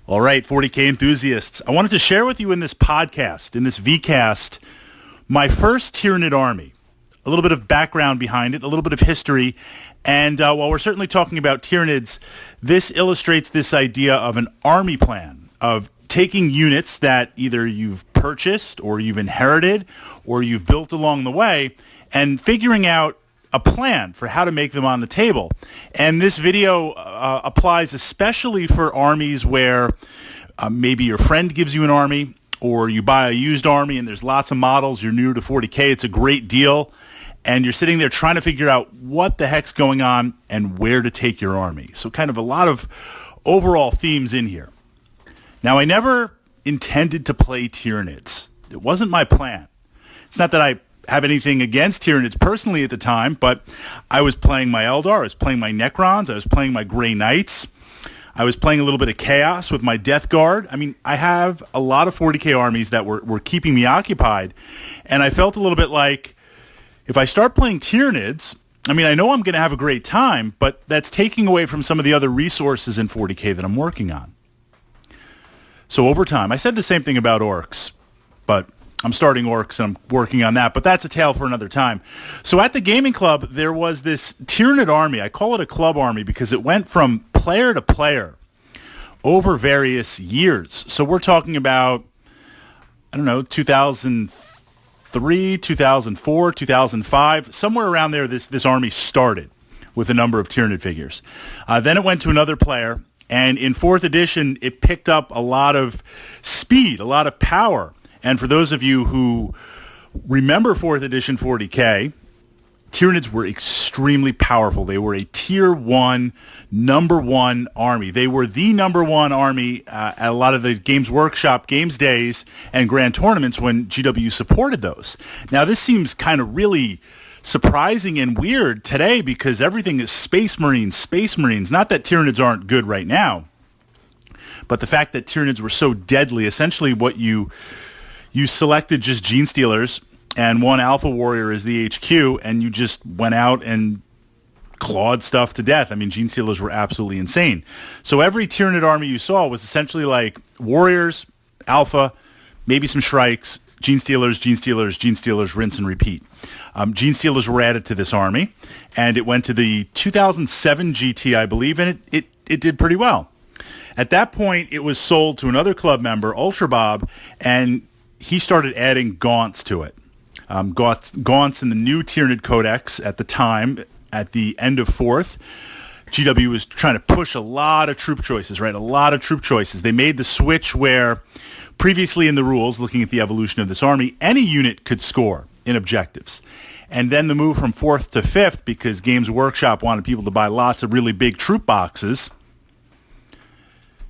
All right, 40K enthusiasts, I wanted to share with you in this podcast, in this VCast, my first Tyranid army. A little bit of background behind it, a little bit of history, and while we're certainly talking about Tyranids, this illustrates this idea of an army plan, of taking units that either you've purchased or you've inherited or you've built along the way and figuring out a plan for how to make them on the table. And this video applies especially for armies where maybe your friend gives you an army or you buy a used army and there's lots of models, you're new to 40K, it's a great deal, and you're sitting there trying to figure out what the heck's going on and where to take your army. So kind of a lot of overall themes in here. Now, I never intended to play Tyranids. It wasn't my plan. It's not that I have anything against Tyranids personally at the time, but I was playing my Eldar, I was playing my Necrons, I was playing my Grey Knights, I was playing a little bit of Chaos with my Death Guard. I mean, I have a lot of 40K armies that were keeping me occupied, and I felt a little bit like, if I start playing Tyranids, I mean, I know I'm going to have a great time, but that's taking away from some of the other resources in 40K that I'm working on. So over time, I said the same thing about Orcs, but I'm starting Orcs and I'm working on that, but that's a tale for another time. So at the gaming club, there was this Tyranid army. I call it a club army because it went from player to player over various years. So we're talking about, 2003, 2004, 2005, somewhere around there, this army started with a number of Tyranid figures. Then it went to another player, and in 4th edition, it picked up a lot of speed, a lot of power. And for those of you who remember 4th edition 40K, Tyranids were extremely powerful. They were a tier 1, number 1 army. They were the number 1 army at a lot of the Games Workshop Games Days and Grand Tournaments when GW supported those. Now, this seems kind of really surprising and weird today because everything is Space Marines. Not that Tyranids aren't good right now, but the fact that Tyranids were so deadly, essentially what you selected just Gene Stealers and one Alpha Warrior as the HQ, and you just went out and clawed stuff to death. I mean, Gene Stealers were absolutely insane. So every Tyranid army you saw was essentially like Warriors, Alpha, maybe some Shrikes, Gene Stealers, rinse and repeat. Gene Stealers were added to this army, and it went to the 2007 GT, I believe, and it did pretty well. At that point, it was sold to another club member, Ultra Bob, and he started adding Gaunts to it. Gaunts in the new Tyranid Codex at the time, at the end of 4th. GW was trying to push a lot of troop choices, right? A lot of troop choices. They made the switch where previously in the rules, looking at the evolution of this army, any unit could score in objectives. And then the move from 4th to 5th, because Games Workshop wanted people to buy lots of really big troop boxes,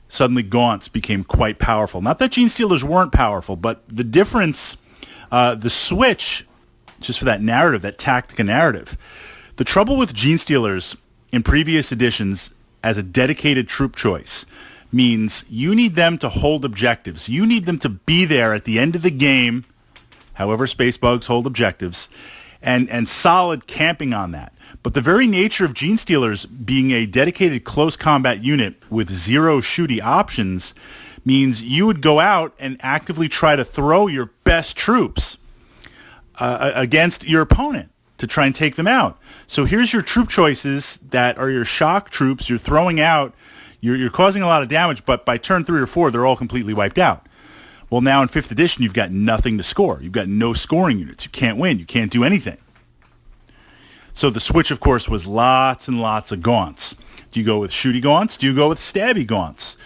suddenly Gaunts became quite powerful. Not that Gene Stealers weren't powerful, but the difference, the switch, just for that narrative, that tactica narrative, the trouble with Gene Stealers in previous editions as a dedicated troop choice means you need them to hold objectives. You need them to be there at the end of the game, however space bugs hold objectives, and solid camping on that. But the very nature of Gene Stealers being a dedicated close combat unit with 0 shooty options means you would go out and actively try to throw your best troops against your opponent to try and take them out. So here's your troop choices that are your shock troops. You're throwing out, you're causing a lot of damage, but by turn 3 or 4, they're all completely wiped out. Well, now in 5th edition, you've got nothing to score. You've got no scoring units. You can't win. You can't do anything. So the switch, of course, was lots and lots of Gaunts. Do you go with shooty Gaunts? Do you go with stabby Gaunts?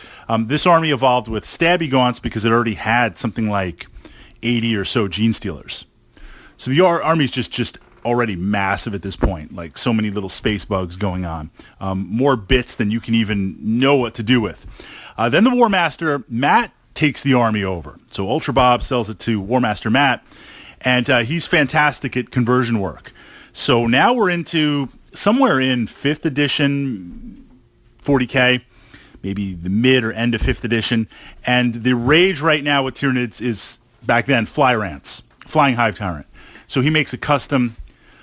This army evolved with stabby Gaunts because it already had something like 80 or so Gene Stealers. So the army's just already massive at this point, like so many little space bugs going on. More bits than you can even know what to do with. Then the War Master, Matt, takes the army over. So Ultra Bob sells it to War Master Matt, and he's fantastic at conversion work. So now we're into somewhere in 5th edition 40K, maybe the mid or end of 5th edition. And the rage right now with Tyranids is, back then, Flying Hive Tyrant. So he makes a custom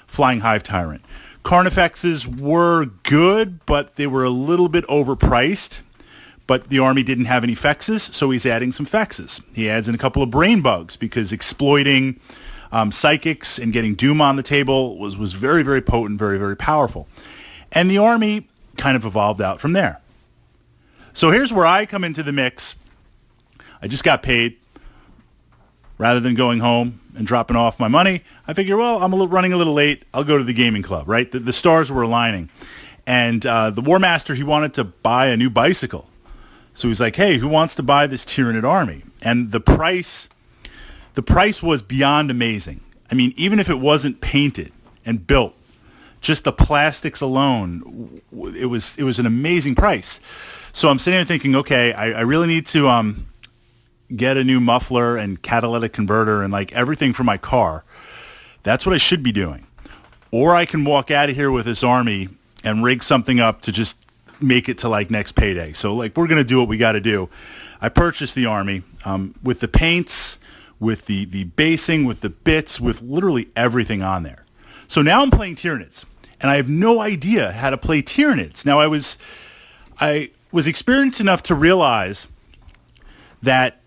Flying Hive Tyrant. Carnifexes were good, but they were a little bit overpriced. but the army didn't have any fexes, so he's adding some fexes. He adds in a couple of brain bugs because exploiting psychics and getting Doom on the table was very, very potent, very, very powerful. And the army kind of evolved out from there. So here's where I come into the mix. I just got paid. Rather than going home and dropping off my money, I figure, well, I'm running a little late. I'll go to the gaming club, right? The stars were aligning. And the War Master, he wanted to buy a new bicycle. So he's like, hey, who wants to buy this Tyranid army? And the price was beyond amazing. I mean, even if it wasn't painted and built, just the plastics alone, it was an amazing price. So I'm sitting there thinking, okay, I really need to get a new muffler and catalytic converter and like everything for my car. That's what I should be doing. Or I can walk out of here with this army and rig something up to just make it to like next payday. So like we're going to do what we got to do. I purchased the army with the paints, with the basing, with the bits, with literally everything on there. So now I'm playing Tyranids, and I have no idea how to play Tyranids. Now I was experienced enough to realize that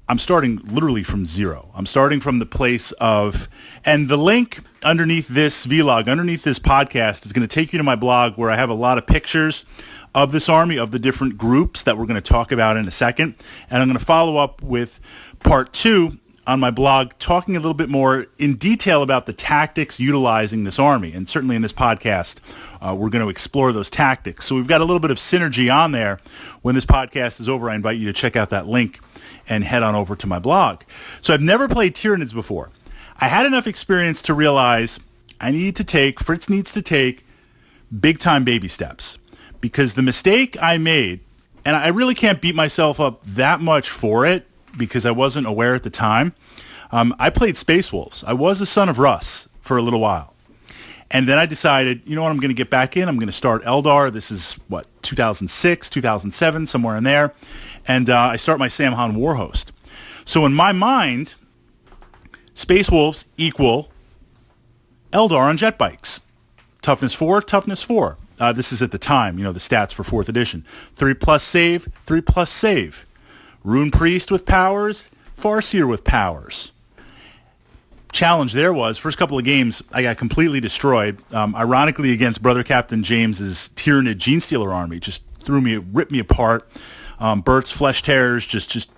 I'm starting literally from zero. I'm starting from the place of, and the link underneath this vlog, underneath this podcast, is going to take you to my blog where I have a lot of pictures of this army, of the different groups that we're going to talk about in a second. And I'm going to follow up with part 2 on my blog, talking a little bit more in detail about the tactics utilizing this army. And certainly in this podcast, we're going to explore those tactics. So we've got a little bit of synergy on there. When this podcast is over, I invite you to check out that link and head on over to my blog. So I've never played Tyranids before. I had enough experience to realize Fritz needs to take big-time baby steps. Because the mistake I made, and I really can't beat myself up that much for it, because I wasn't aware at the time, I played Space Wolves. I was a son of Russ for a little while. And then I decided, you know what, I'm going to get back in. I'm going to start Eldar. This is, 2006, 2007, somewhere in there. And I start my Samhan Warhost. So in my mind, Space Wolves equal Eldar on jet bikes. Toughness 4, toughness 4. This is at the time, the stats for 4th edition. 3+ save, 3+ save. Rune Priest with powers, Farseer with powers. Challenge there was, first couple of games, I got completely destroyed. Ironically, against Brother Captain James's Tyranid Genestealer army. Just ripped me apart. Bert's Flesh Tearers just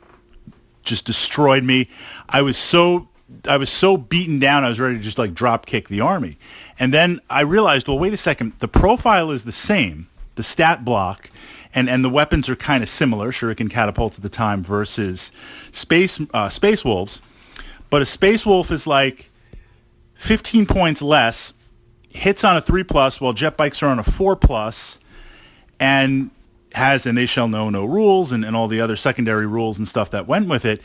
destroyed me. I was so beaten down, I was ready to just like drop kick the army. And then I realized, well, wait a second, the profile is the same, the stat block, and the weapons are kind of similar, Shuriken catapults at the time versus Space Wolves. But a Space Wolf is like 15 points less, hits on a 3+, while jet bikes are on a 4+, and has, and they shall know no rules, and all the other secondary rules and stuff that went with it.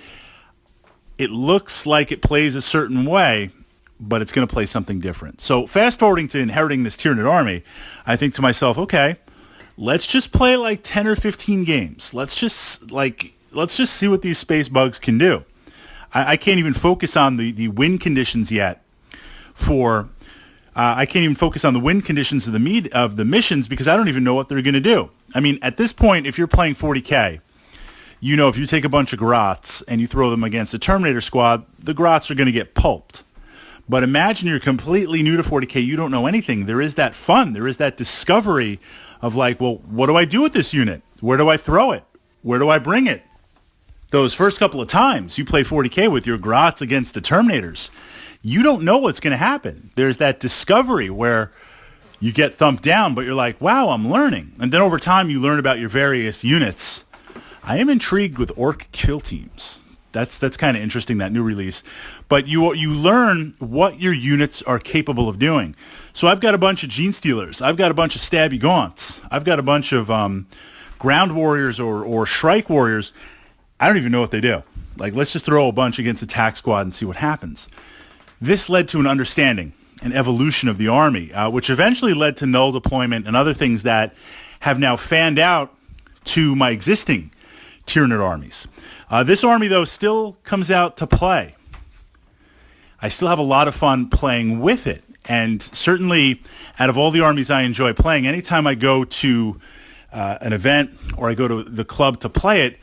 It looks like it plays a certain way, but it's going to play something different. So fast forwarding to inheriting this Tyranid army, I think to myself, okay, let's just play like 10 or 15 games. Let's just see what these space bugs can do. I can't even focus on the win conditions yet. I can't even focus on the win conditions of the missions because I don't even know what they're going to do. I mean, at this point, if you're playing 40K, if you take a bunch of Grots and you throw them against a Terminator squad, the Grots are going to get pulped. But imagine you're completely new to 40K, you don't know anything. There is that fun. There is that discovery of like, well, what do I do with this unit? Where do I throw it? Where do I bring it? Those first couple of times you play 40K with your Grots against the Terminators, you don't know what's going to happen. There's that discovery where you get thumped down, but you're like, wow, I'm learning. And then over time you learn about your various units. I am intrigued with Orc kill teams. That's kind of interesting, that new release. But you learn what your units are capable of doing. So I've got a bunch of Genestealers. I've got a bunch of Stabby Gaunts. I've got a bunch of Ground Warriors or Shrike Warriors. I don't even know what they do. Like, let's just throw a bunch against Attack Squad and see what happens. This led to an understanding, an evolution of the army, which eventually led to null deployment and other things that have now fanned out to my existing Tyranid armies. This army, though, still comes out to play. I still have a lot of fun playing with it. And certainly, out of all the armies I enjoy playing, anytime I go to an event or I go to the club to play it,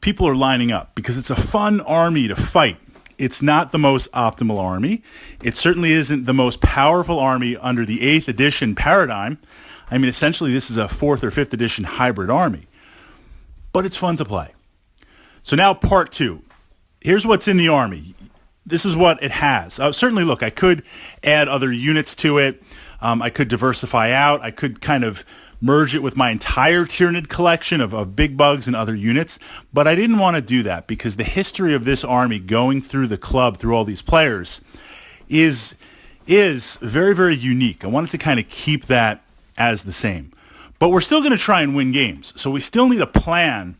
people are lining up because it's a fun army to fight. It's not the most optimal army. It certainly isn't the most powerful army under the 8th edition paradigm. I mean, essentially, this is a 4th or 5th edition hybrid army. But it's fun to play. So now part 2. Here's what's in the army. This is what it has. Certainly, look, I could add other units to it. I could diversify out. I could kind of merge it with my entire Tyranid collection of big bugs and other units. But I didn't want to do that because the history of this army going through the club, through all these players, is very, very unique. I wanted to kind of keep that as the same. But we're still going to try and win games. So we still need a plan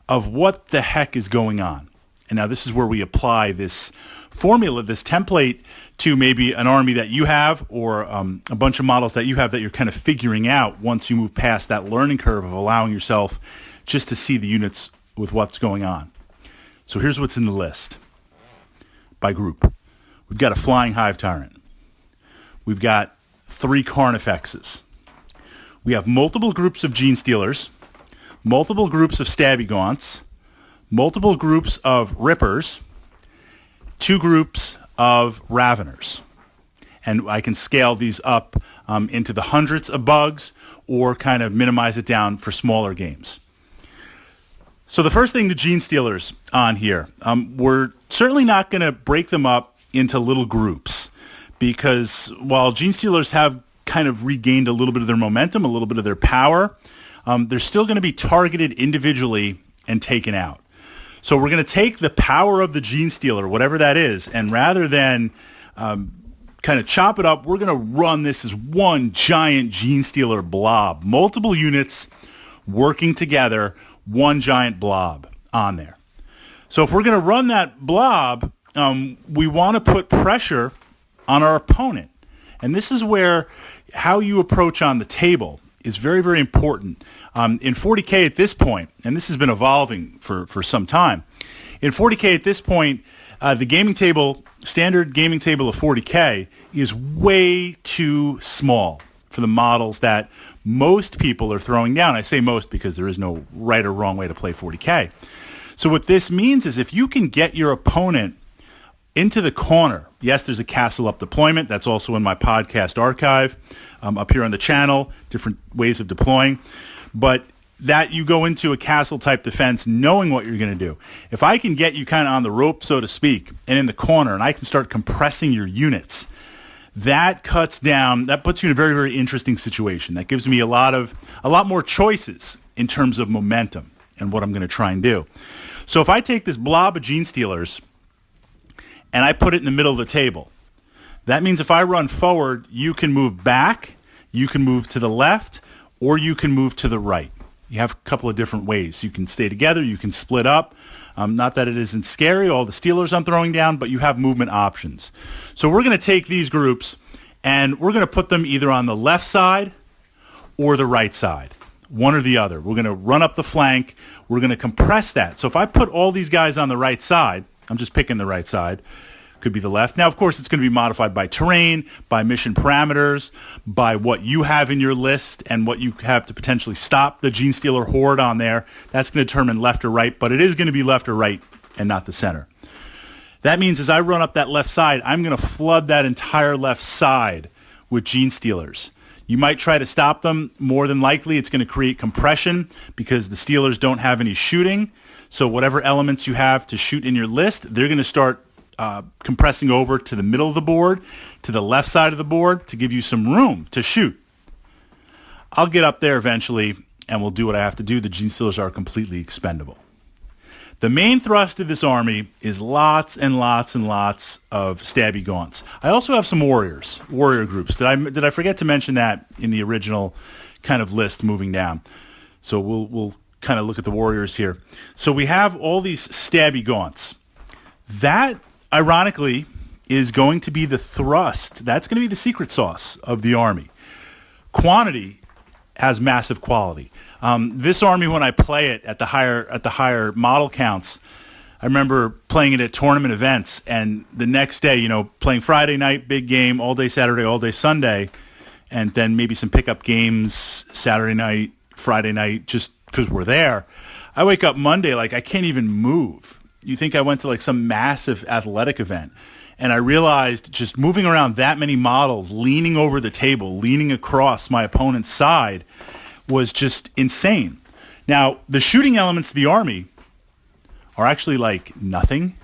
of what the heck is going on. And now this is where we apply this formula, this template, to maybe an army that you have or a bunch of models that you have that you're kind of figuring out once you move past that learning curve of allowing yourself just to see the units with what's going on. So here's what's in the list by group. We've got a flying Hive Tyrant. We've got 3 Carnifexes. We have multiple groups of Gene Stealers, multiple groups of Stabby Gaunts, multiple groups of Rippers, 2 groups of Raveners. And I can scale these up into the hundreds of bugs or kind of minimize it down for smaller games. So the first thing, the Gene Stealers on here. We're certainly not going to break them up into little groups because while Gene Stealers have kind of regained a little bit of their momentum, a little bit of their power, they're still going to be targeted individually and taken out. So we're going to take the power of the Gene Stealer, whatever that is, and rather than kind of chop it up, we're going to run this as one giant Gene Stealer blob. Multiple units working together, one giant blob on there. So if we're going to run that blob, we want to put pressure on our opponent. And this is where how you approach on the table is very, very important. In 40K at this point, and this has been evolving for some time, in 40K at this point, the gaming table, standard gaming table of 40K is way too small for the models that most people are throwing down. I say most because there is no right or wrong way to play 40K. So what this means is if you can get your opponent into the corner, yes, there's a castle up deployment. That's also in my podcast archive up here on the channel, different ways of deploying. But that you go into a castle-type defense knowing what you're going to do. If I can get you kind of on the rope, so to speak, and in the corner, and I can start compressing your units, that cuts down, that puts you in a very, very interesting situation. That gives me a lot more choices in terms of momentum and what I'm going to try and do. So if I take this blob of Gene Stealers and I put it in the middle of the table, that means if I run forward, you can move back, you can move to the left, or you can move to the right. You have a couple of different ways. You can stay together, you can split up. Not that it isn't scary, all the Stealers I'm throwing down, but you have movement options. So we're going to take these groups and we're going to put them either on the left side or the right side, one or the other. We're going to run up the flank. We're going to compress that. So if I put all these guys on the right side, I'm just picking the right side, could be the left. Now, of course, it's going to be modified by terrain, by mission parameters, by what you have in your list and what you have to potentially stop the Gene Stealer horde on there. That's going to determine left or right, but it is going to be left or right and not the center. That means as I run up that left side, I'm going to flood that entire left side with Gene Stealers. You might try to stop them. More than likely, it's going to create compression because the Stealers don't have any shooting. So whatever elements you have to shoot in your list, they're going to start compressing over to the middle of the board, to the left side of the board to give you some room to shoot. I'll get up there eventually and we'll do what I have to do. The Gene Stealers are completely expendable. The main thrust of this army is lots and lots and lots of Stabby Gaunts. I also have some warrior groups. Did I forget to mention that in the original kind of list moving down? So we'll kind of look at the warriors here. So we have all these Stabby Gaunts. That, ironically, is going to be the thrust. That's going to be the secret sauce of the army. Quantity has massive quality. This army, when I play it at the higher model counts, I remember playing it at tournament events, and the next day, playing Friday night, big game, all day Saturday, all day Sunday, and then maybe some pickup games Saturday night, Friday night just because we're there. I wake up Monday like I can't even move. You think I went to like some massive athletic event. And I realized just moving around that many models, leaning over the table, leaning across my opponent's side was just insane. Now, the shooting elements of the army are actually like nothing,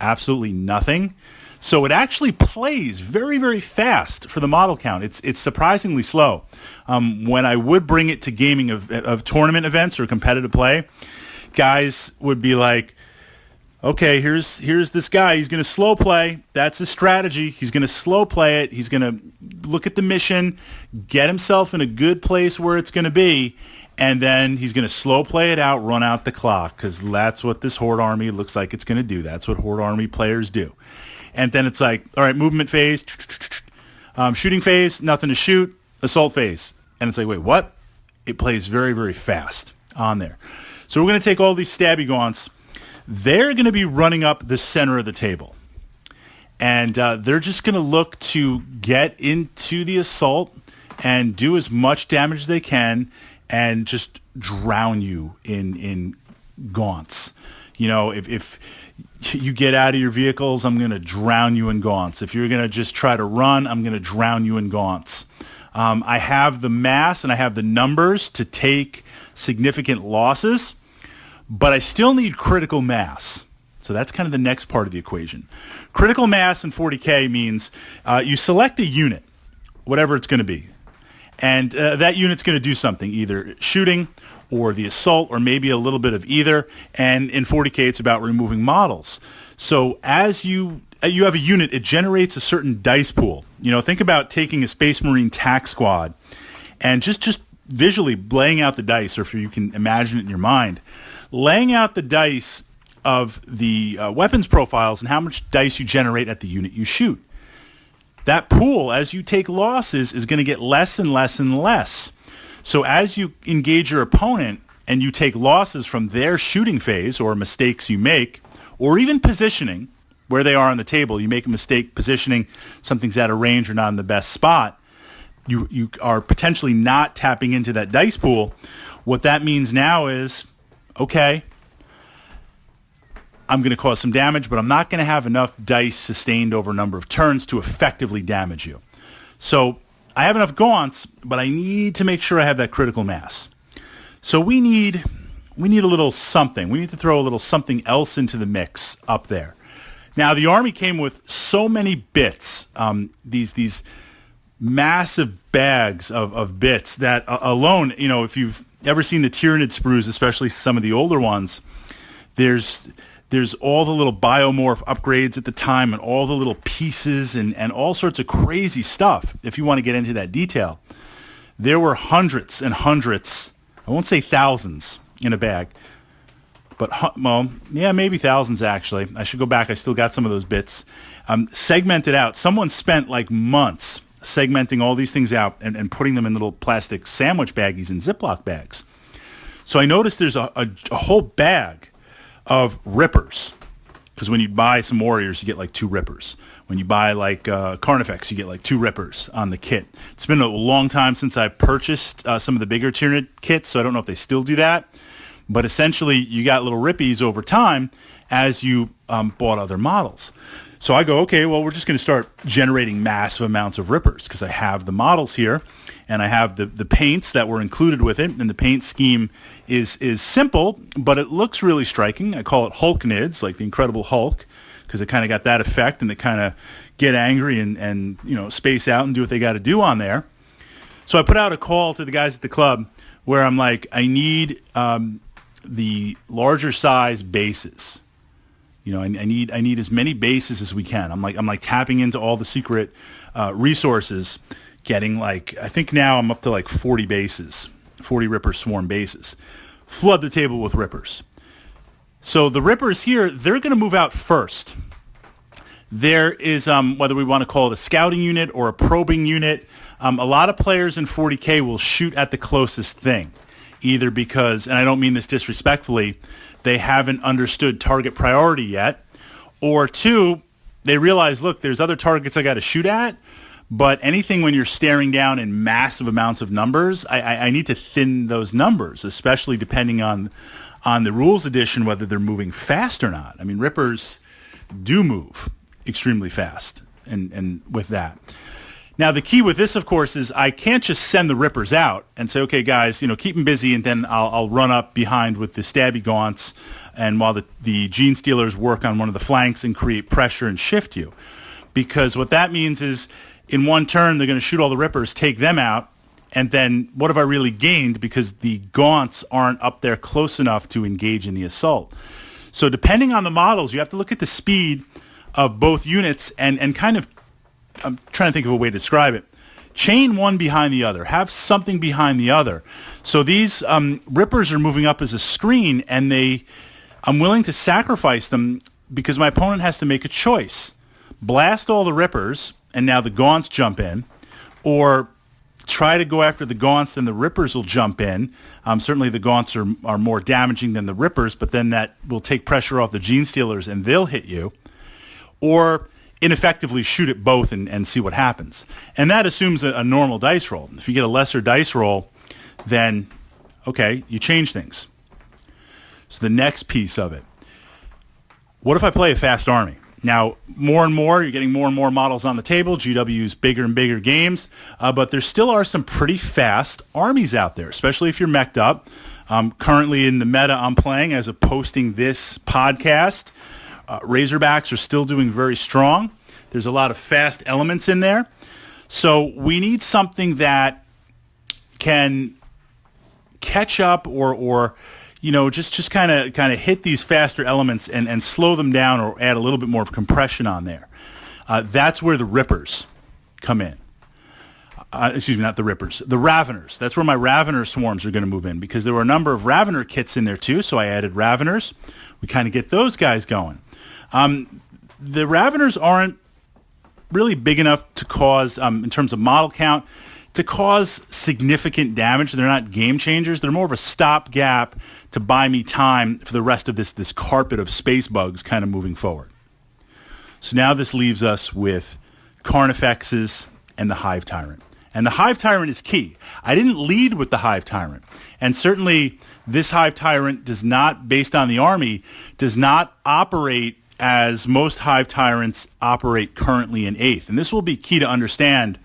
absolutely nothing. So it actually plays very, very fast for the model count. It's surprisingly slow. When I would bring it to gaming of tournament events or competitive play, guys would be like, okay, here's this guy. He's going to slow play. That's his strategy. He's going to slow play it. He's going to look at the mission, get himself in a good place where it's going to be, and then he's going to slow play it out, run out the clock, because that's what this Horde army looks like it's going to do. That's what Horde army players do. And then it's like, all right, movement phase, shooting phase, nothing to shoot, assault phase. And it's like, wait, what? It plays very, very fast on there. So we're going to take all these stabby gaunts. They're going to be running up the center of the table. And they're just going to look to get into the assault and do as much damage as they can and just drown you in gaunts. You know, if you get out of your vehicles, I'm going to drown you in gaunts. If you're going to just try to run, I'm going to drown you in gaunts. I have the mass and I have the numbers to take significant losses, but I still need critical mass. So that's kind of the next part of the equation. Critical mass in 40K means you select a unit, whatever it's going to be. And that unit's going to do something, either shooting or the assault or maybe a little bit of either. And in 40K, it's about removing models. So as you have a unit, it generates a certain dice pool. You know, think about taking a Space Marine tac squad and just visually laying out the dice, or if you can imagine it in your mind, laying out the dice of the weapons profiles and how much dice you generate at the unit you shoot. That pool, as you take losses, is going to get less and less and less. So as you engage your opponent and you take losses from their shooting phase or mistakes you make, or even positioning, where they are on the table, you make a mistake positioning, something's out of range or not in the best spot, you are potentially not tapping into that dice pool. What that means now is, okay, I'm going to cause some damage, but I'm not going to have enough dice sustained over a number of turns to effectively damage you. So I have enough gaunts, but I need to make sure I have that critical mass. So we need a little something. We need to throw a little something else into the mix up there. Now, the army came with so many bits, these massive bags of bits that alone, you know, if you've ever seen the Tyranid sprues, especially some of the older ones, there's all the little biomorph upgrades at the time and all the little pieces and all sorts of crazy stuff. If you want to get into that detail, there were hundreds and hundreds, I won't say thousands in a bag, but well, yeah, maybe thousands actually. I should go back. I still got some of those bits. Segmented out. Someone spent like months segmenting all these things out and putting them in little plastic sandwich baggies and Ziploc bags. So I noticed there's a whole bag of rippers, because when you buy some warriors, you get like 2 rippers. When you buy like Carnifex, you get like 2 rippers on the kit. It's been a long time since I purchased some of the bigger Tyranid kits, so I don't know if they still do that. But essentially, you got little rippies over time as you bought other models. So I go, okay, well, we're just going to start generating massive amounts of rippers because I have the models here and I have the paints that were included with it. And the paint scheme is simple, but it looks really striking. I call it Hulk Nids, like the Incredible Hulk, because it kind of got that effect and they kind of get angry and you know, space out and do what they got to do on there. So I put out a call to the guys at the club where I'm like, I need the larger size bases. You know, I need as many bases as we can. I'm like tapping into all the secret resources, getting like, I think now I'm up to like 40 bases, 40 Ripper Swarm bases. Flood the table with Rippers. So the Rippers here, they're going to move out first. There is, whether we want to call it a scouting unit or a probing unit, a lot of players in 40K will shoot at the closest thing, either because, and I don't mean this disrespectfully, they haven't understood target priority yet, or 2, they realize, look, there's other targets I got to shoot at, But anything when you're staring down in massive amounts of numbers, I need to thin those numbers, especially depending on the rules edition, whether they're moving fast or not. I mean, Rippers do move extremely fast, and with that. Now, the key with this, of course, is I can't just send the Rippers out and say, okay, guys, keep them busy, and then I'll run up behind with the Stabby Gaunts, and while the Gene Stealers work on one of the flanks and create pressure and shift you. Because what that means is in one turn, they're going to shoot all the Rippers, take them out, and then what have I really gained? Because the Gaunts aren't up there close enough to engage in the assault. So depending on the models, you have to look at the speed of both units and kind of, I'm trying to think of a way to describe it, chain one behind the other. Have something behind the other. So these Rippers are moving up as a screen, and I'm willing to sacrifice them because my opponent has to make a choice. Blast all the Rippers, and now the Gaunts jump in, or try to go after the Gaunts, then the Rippers will jump in. Certainly the Gaunts are more damaging than the Rippers, but then that will take pressure off the Gene Stealers, and they'll hit you. Or ineffectively shoot at both and see what happens. And that assumes a normal dice roll. If you get a lesser dice roll, then, okay, you change things. So the next piece of it. What if I play a fast army? Now, more and more, you're getting more and more models on the table. GW's bigger and bigger games. But there still are some pretty fast armies out there, especially if you're mech'd up. Currently in the meta I'm playing as of posting this podcast, Razorbacks are still doing very strong. There's a lot of fast elements in there. So we need something that can catch up or just kind of hit these faster elements and slow them down or add a little bit more of compression on there. That's where the Rippers come in. Excuse me, not the Rippers. The Raveners. That's where my Ravener swarms are going to move in, because there were a number of Ravener kits in there too, so I added Raveners. We kind of get those guys going. The Raveners aren't really big enough to cause, in terms of model count, to cause significant damage. They're not game changers. They're more of a stopgap to buy me time for the rest of this carpet of space bugs kind of moving forward. So now this leaves us with Carnifexes and the Hive Tyrant. And the Hive Tyrant is key. I didn't lead with the Hive Tyrant. And certainly this Hive Tyrant does not, based on the army, does not operate as most Hive Tyrants operate currently in 8th. And this will be key to understand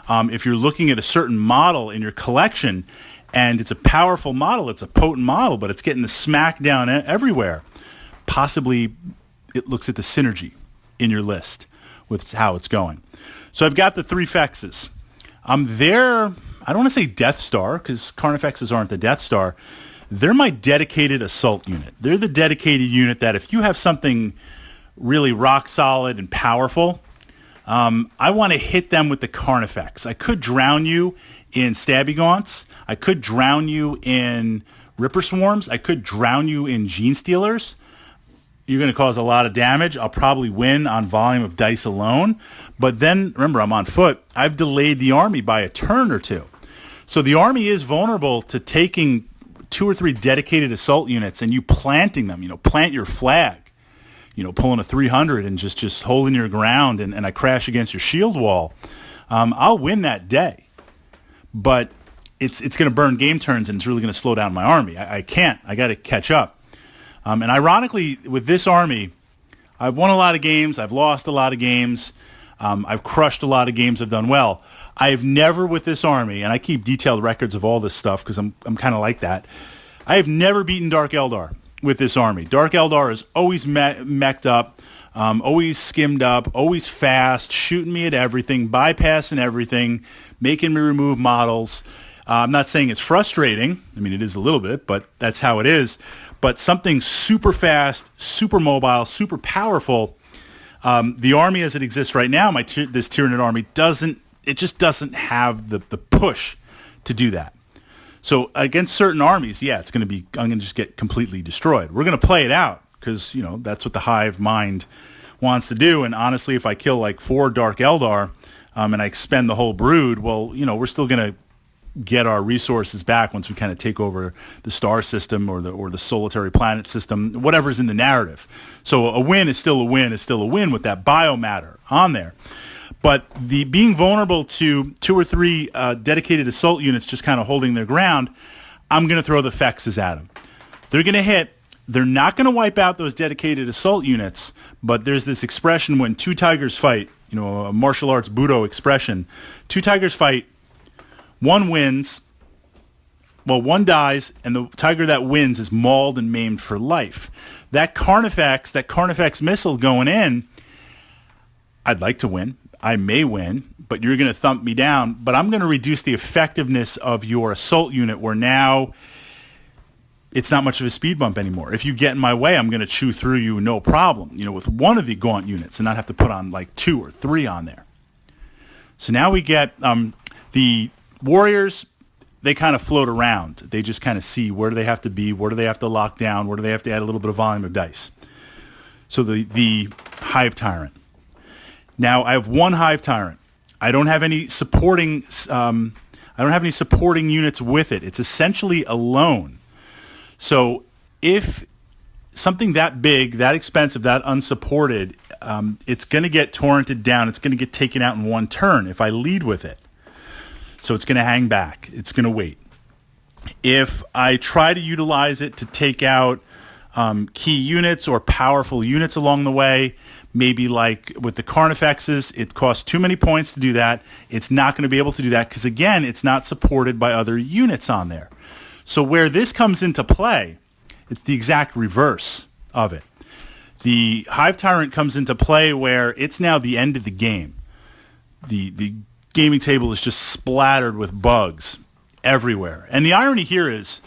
if you're looking at a certain model in your collection, and it's a powerful model, it's a potent model, but it's getting the smackdown everywhere. Possibly it looks at the synergy in your list with how it's going. So I've got the 3 Fexes. They're, I don't want to say Death Star, because Carnifexes aren't the Death Star. They're my dedicated assault unit. They're the dedicated unit that if you have something really rock solid and powerful, I want to hit them with the Carnifex. I could drown you in Stabby Gaunts. I could drown you in Ripper Swarms. I could drown you in Gene Stealers. You're going to cause a lot of damage. I'll probably win on volume of dice alone. But then, remember, I'm on foot. I've delayed the army by a turn or two. So the army is vulnerable to taking 2 or 3 dedicated assault units and you planting them. Plant your flag. Pulling a 300 and just holding your ground, and I crash against your shield wall. I'll win that day. But it's going to burn game turns, and it's really going to slow down my army. I can't. I got to catch up. And ironically, with this army, I've won a lot of games. I've lost a lot of games. I've crushed a lot of games. I've done well. I've never, with this army, and I keep detailed records of all this stuff because I'm kind of like that, I have never beaten Dark Eldar with this army. Dark Eldar is always mech'd up, always skimmed up, always fast, shooting me at everything, bypassing everything, making me remove models. I'm not saying it's frustrating. I mean, it is a little bit, but that's how it is. But something super fast, super mobile, super powerful. The army as it exists right now, this Tyranid army just doesn't have the push to do that. So against certain armies, yeah, I'm going to just get completely destroyed. We're going to play it out because, that's what the hive mind wants to do. And honestly, if I kill like 4 Dark Eldar and I expend the whole brood, well, we're still going to get our resources back once we kind of take over the star system or the solitary planet system, whatever's in the narrative. So a win is still a win with that biomatter on there. But the being vulnerable to 2 or 3 dedicated assault units just kind of holding their ground, I'm going to throw the Fexes at them. They're going to hit. They're not going to wipe out those dedicated assault units, but there's this expression when 2 tigers fight, a martial arts Budo expression. 2 tigers fight, one wins, one dies, and the tiger that wins is mauled and maimed for life. That Carnifex missile going in, I'd like to win. I may win, but you're going to thump me down. But I'm going to reduce the effectiveness of your assault unit where now it's not much of a speed bump anymore. If you get in my way, I'm going to chew through you no problem, with one of the Gaunt units and not have to put on like 2 or 3 on there. So now we get the Warriors. They kind of float around. They just kind of see where do they have to be, where do they have to lock down, where do they have to add a little bit of volume of dice. So the Hive Tyrant. Now I have 1 Hive Tyrant. I don't have any supporting. Units with it. It's essentially alone. So if something that big, that expensive, that unsupported, it's going to get torrented down. It's going to get taken out in 1 turn if I lead with it. So it's going to hang back. It's going to wait. If I try to utilize it to take out key units or powerful units along the way, maybe like with the Carnifexes, it costs too many points to do that. It's not going to be able to do that because, again, it's not supported by other units on there. So where this comes into play, it's the exact reverse of it. The Hive Tyrant comes into play where it's now the end of the game. The gaming table is just splattered with bugs everywhere. And the irony here is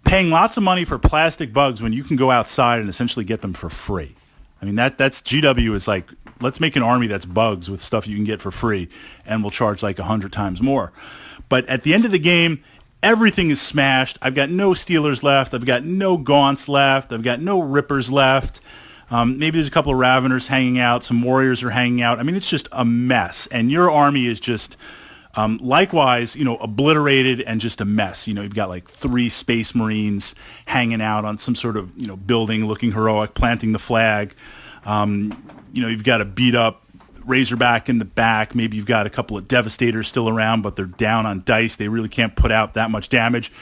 paying lots of money for plastic bugs when you can go outside and essentially get them for free. I mean, that's GW is like, let's make an army that's bugs with stuff you can get for free, and we'll charge like 100 times more. But at the end of the game, everything is smashed. I've got no Steelers left. I've got no Gaunts left. I've got no Rippers left. Maybe there's a couple of Raveners hanging out. Some Warriors are hanging out. I mean, it's just a mess. And your army is just likewise, obliterated and just a mess. You've got like 3 Space Marines hanging out on some sort of, building looking heroic, planting the flag. You've got a beat up Razorback in the back. Maybe you've got a couple of Devastators still around, but they're down on dice. They really can't put out that much damage.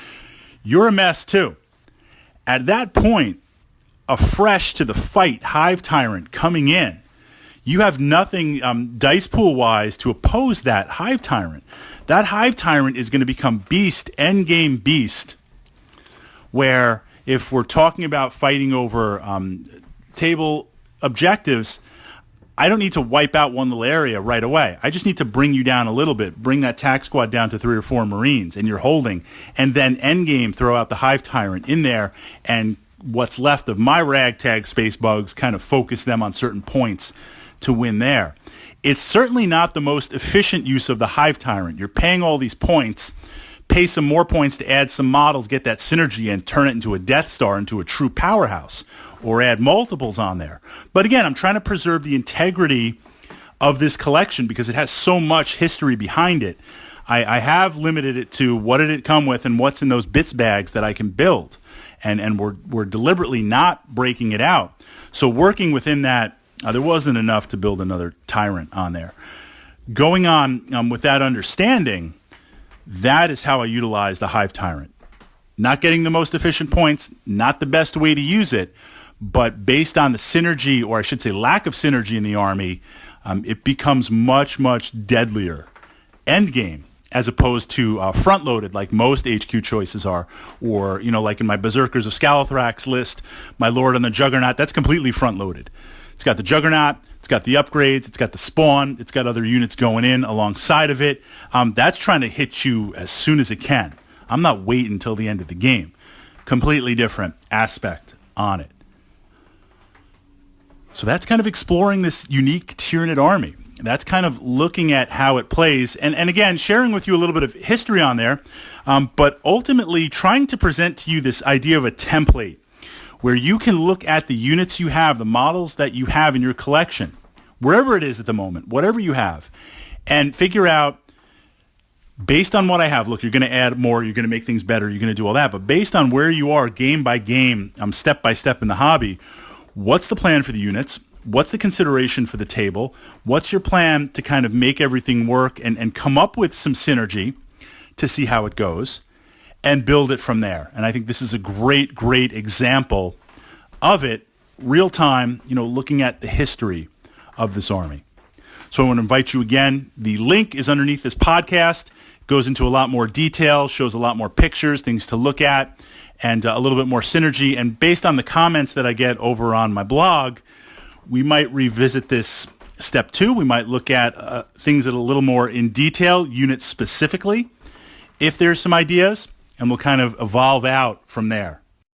You're a mess too. At that point, a fresh to the fight Hive Tyrant coming in, you have nothing dice pool wise to oppose that Hive Tyrant. That Hive Tyrant is going to become beast, endgame beast, where if we're talking about fighting over table objectives, I don't need to wipe out one little area right away. I just need to bring you down a little bit, bring that tack squad down to 3 or 4 Marines, and you're holding, and then endgame throw out the Hive Tyrant in there, and what's left of my ragtag space bugs kind of focus them on certain points to win there. It's certainly not the most efficient use of the Hive Tyrant. You're paying all these points, pay some more points to add some models, get that synergy, and turn it into a Death Star, into a true powerhouse, or add multiples on there. But again, I'm trying to preserve the integrity of this collection because it has so much history behind it. I have limited it to what did it come with and what's in those bits bags that I can build. And we're deliberately not breaking it out. So working within that, there wasn't enough to build another Tyrant on there. Going on with that understanding, that is how I utilize the Hive Tyrant. Not getting the most efficient points, not the best way to use it, but based on the synergy, or I should say lack of synergy in the army, it becomes much, much deadlier endgame as opposed to front-loaded like most HQ choices are, or, like in my Berserkers of Scalathrax list, my Lord on the Juggernaut, that's completely front-loaded. It's got the Juggernaut, it's got the upgrades, it's got the spawn, it's got other units going in alongside of it. That's trying to hit you as soon as it can. I'm not waiting until the end of the game. Completely different aspect on it. So that's kind of exploring this unique Tyranid army. That's kind of looking at how it plays. And again, sharing with you a little bit of history on there, but ultimately trying to present to you this idea of a template where you can look at the units you have, the models that you have in your collection, wherever it is at the moment, whatever you have, and figure out, based on what I have, look, you're going to add more, you're going to make things better, you're going to do all that, but based on where you are game by game, step by step in the hobby, what's the plan for the units? what's the consideration for the table? What's your plan to kind of make everything work and come up with some synergy to see how it goes and build it from there? And I think this is a great, great example of it, real time, looking at the history of this army. So I want to invite you again. The link is underneath this podcast. It goes into a lot more detail, shows a lot more pictures, things to look at, and a little bit more synergy. And based on the comments that I get over on my blog, we might revisit this step 2. We might look at things that are a little more in detail, units specifically, if there's some ideas, and we'll kind of evolve out from there.